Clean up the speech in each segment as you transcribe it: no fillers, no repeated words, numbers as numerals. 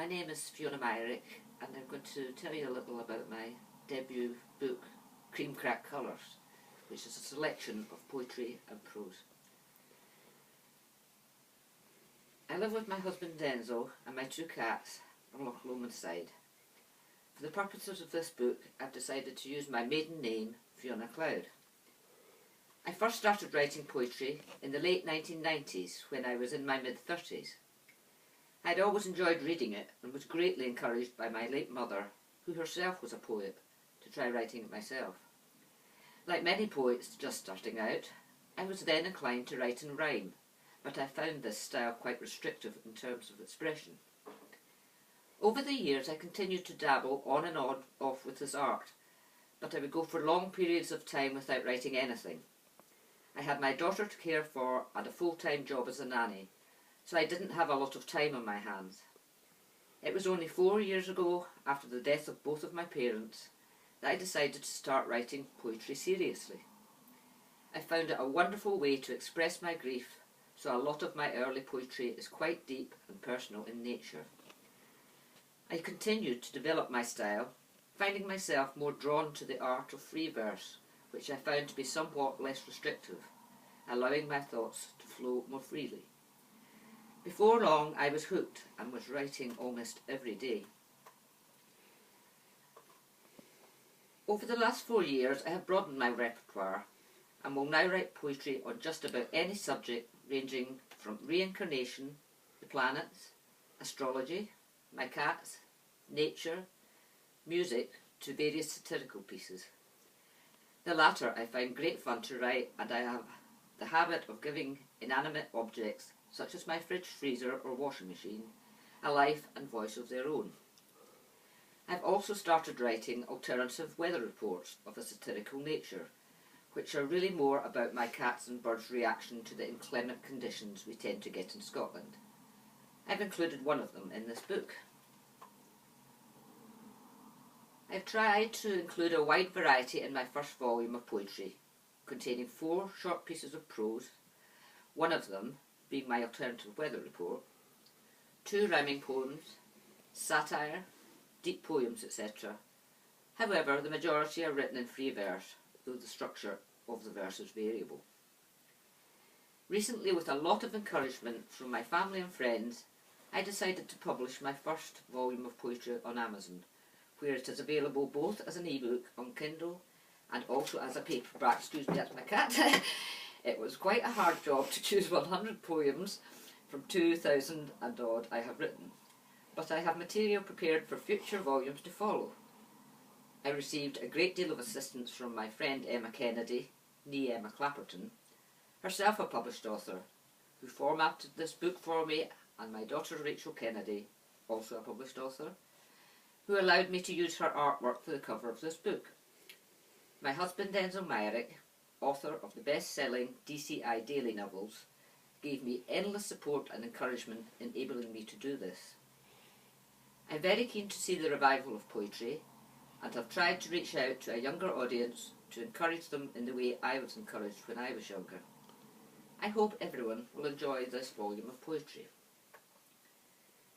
My name is Fiona Myrick and I'm going to tell you a little about my debut book, Cream Crack Colours, which is a selection of poetry and prose. I live with my husband Denzel and my two cats on Loch Lomond side. For the purposes of this book, I've decided to use my maiden name, Fiona Cloud. I first started writing poetry in the late 1990s when I was in my mid-30s. I'd always enjoyed reading it and was greatly encouraged by my late mother, who herself was a poet, to try writing it myself. Like many poets just starting out, I was then inclined to write in rhyme, but I found this style quite restrictive in terms of expression. Over the years I continued to dabble on and off with this art, but I would go for long periods of time without writing anything. I had my daughter to care for and a full-time job as a nanny, so I didn't have a lot of time on my hands. It was only 4 years ago, after the death of both of my parents, that I decided to start writing poetry seriously. I found it a wonderful way to express my grief, so a lot of my early poetry is quite deep and personal in nature. I continued to develop my style, finding myself more drawn to the art of free verse, which I found to be somewhat less restrictive, allowing my thoughts to flow more freely. Before long I was hooked and was writing almost every day. Over the last 4 years I have broadened my repertoire and will now write poetry on just about any subject, ranging from reincarnation, the planets, astrology, my cats, nature, music, to various satirical pieces. The latter I find great fun to write, and I have the habit of giving inanimate objects, such as my fridge, freezer or washing machine, a life and voice of their own. I've also started writing alternative weather reports of a satirical nature, which are really more about my cats' and birds' reaction to the inclement conditions we tend to get in Scotland. I've included one of them in this book. I've tried to include a wide variety in my first volume of poetry, containing 4 short pieces of prose, one of them being my alternative weather report, 2 rhyming poems, satire, deep poems, etc. However, the majority are written in free verse, though the structure of the verse is variable. Recently, with a lot of encouragement from my family and friends, I decided to publish my first volume of poetry on Amazon, where it is available both as an ebook on Kindle and also as a paperback. Excuse me, that's my cat. It was quite a hard job to choose 100 poems from 2,000 and odd I have written, but I have material prepared for future volumes to follow. I received a great deal of assistance from my friend Emma Kennedy, née Emma Clapperton, herself a published author, who formatted this book for me, and my daughter Rachel Kennedy, also a published author, who allowed me to use her artwork for the cover of this book. My husband Denzel Myrick, author of the best-selling DCI Daily novels, gave me endless support and encouragement, enabling me to do this. I'm very keen to see the revival of poetry, and have tried to reach out to a younger audience to encourage them in the way I was encouraged when I was younger. I hope everyone will enjoy this volume of poetry.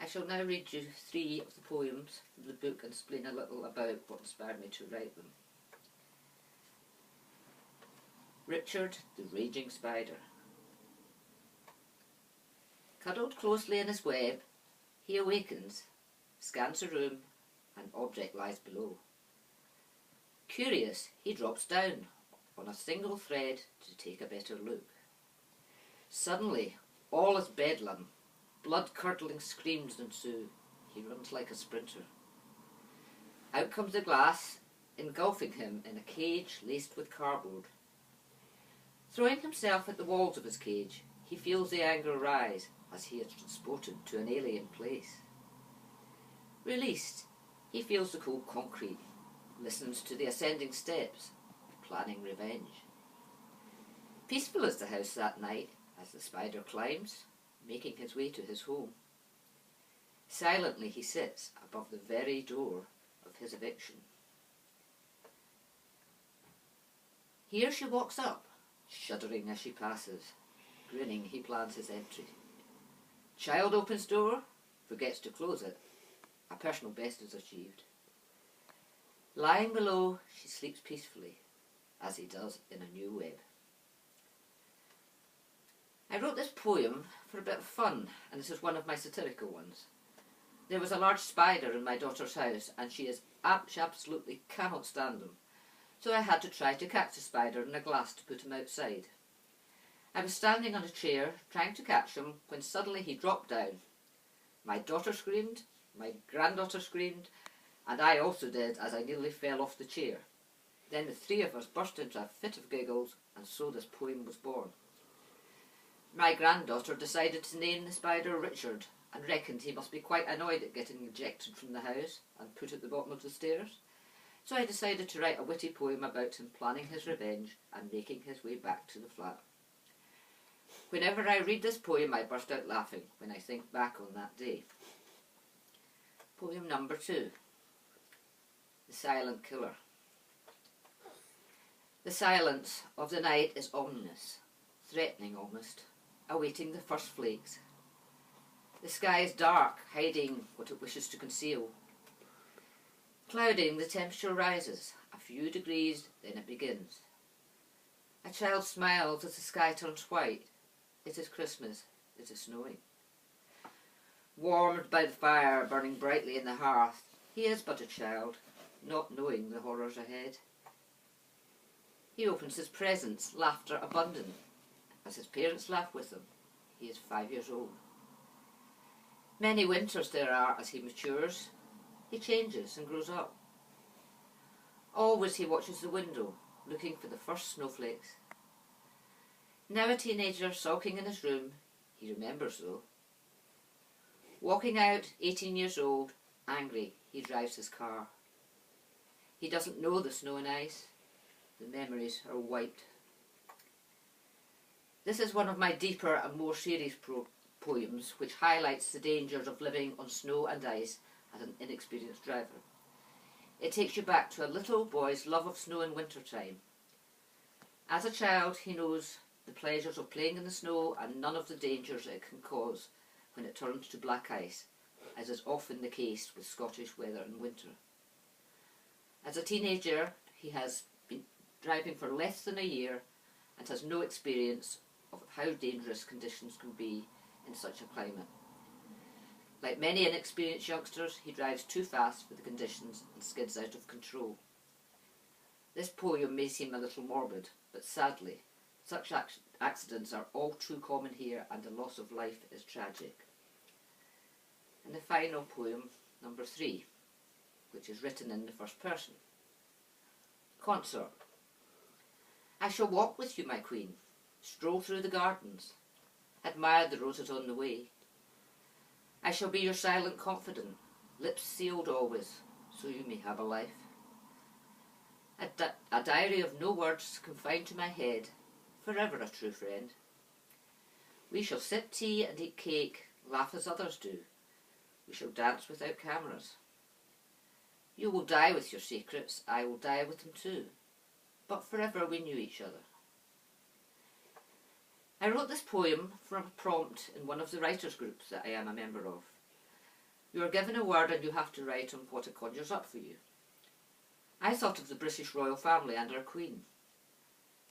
I shall now read you 3 of the poems from the book and explain a little about what inspired me to write them. Richard the Raging Spider. Cuddled closely in his web, he awakens, scans the room, an object lies below. Curious, he drops down on a single thread to take a better look. Suddenly, all is bedlam. Blood-curdling screams ensue. He runs like a sprinter. Out comes the glass, engulfing him in a cage laced with cardboard. Throwing himself at the walls of his cage, he feels the anger rise as he is transported to an alien place. Released, he feels the cold concrete, listens to the ascending steps, planning revenge. Peaceful is the house that night as the spider climbs, making his way to his home. Silently he sits above the very door of his eviction. Here she walks up, shuddering as she passes. Grinning, he plans his entry. Child opens door, forgets to close it, A personal best is achieved. Lying below, she sleeps peacefully, as he does in a new web. I wrote this poem for a bit of fun, and this is one of my satirical ones. There was a large spider in my daughter's house, and she absolutely cannot stand them, so I had to try to catch the spider in a glass to put him outside. I was standing on a chair, trying to catch him, when suddenly he dropped down. My daughter screamed, my granddaughter screamed, and I also did, as I nearly fell off the chair. Then the three of us burst into a fit of giggles, and so this poem was born. My granddaughter decided to name the spider Richard, and reckoned he must be quite annoyed at getting ejected from the house and put at the bottom of the stairs. So I decided to write a witty poem about him planning his revenge and making his way back to the flat. Whenever I read this poem, I burst out laughing when I think back on that day. Poem number 2. The Silent Killer. The silence of the night is ominous, threatening almost, awaiting the first flakes. The sky is dark, hiding what it wishes to conceal. Clouding, the temperature rises, a few degrees, then it begins. A child smiles as the sky turns white. It is Christmas, it is snowing. Warmed by the fire burning brightly in the hearth, he is but a child, not knowing the horrors ahead. He opens his presents, laughter abundant, as his parents laugh with him. He is 5 years old. Many winters there are as he matures. He changes and grows up. Always he watches the window, looking for the first snowflakes. Now a teenager sulking in his room, he remembers though. Walking out, 18 years old, angry, he drives his car. He doesn't know the snow and ice. The memories are wiped. This is one of my deeper and more serious poems, which highlights the dangers of living on snow and ice as an inexperienced driver. It takes you back to a little boy's love of snow in winter time. As a child, he knows the pleasures of playing in the snow and none of the dangers it can cause when it turns to black ice, as is often the case with Scottish weather in winter. As a teenager, he has been driving for less than a year and has no experience of how dangerous conditions can be in such a climate. Like many inexperienced youngsters, he drives too fast for the conditions and skids out of control. This poem may seem a little morbid, but sadly, such accidents are all too common here and the loss of life is tragic. And the final poem, number 3, which is written in the first person. Consort. I shall walk with you, my queen, stroll through the gardens, admire the roses on the way. I shall be your silent confidant, lips sealed always, so you may have a life. A diary of no words confined to my head, forever a true friend. We shall sip tea and eat cake, laugh as others do. We shall dance without cameras. You will die with your secrets, I will die with them too. But forever we knew each other. I wrote this poem from a prompt in one of the writers' groups that I am a member of. You are given a word and you have to write on what it conjures up for you. I thought of the British royal family and our queen.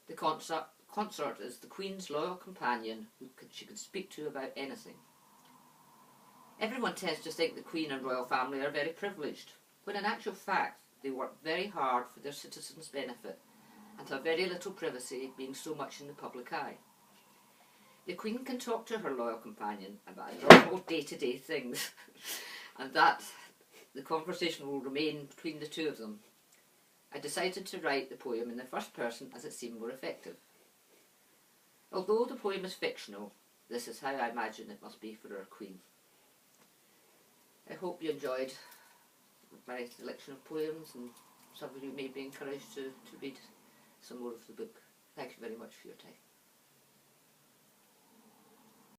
The consort is the queen's loyal companion who she can speak to about anything. Everyone tends to think the queen and royal family are very privileged, when in actual fact they work very hard for their citizens' benefit and have very little privacy, being so much in the public eye. The queen can talk to her loyal companion about normal day-to-day things and that the conversation will remain between the two of them. I decided to write the poem in the first person as it seemed more effective. Although the poem is fictional, this is how I imagine it must be for our queen. I hope you enjoyed my selection of poems, and some of you may be encouraged to read some more of the book. Thank you very much for your time.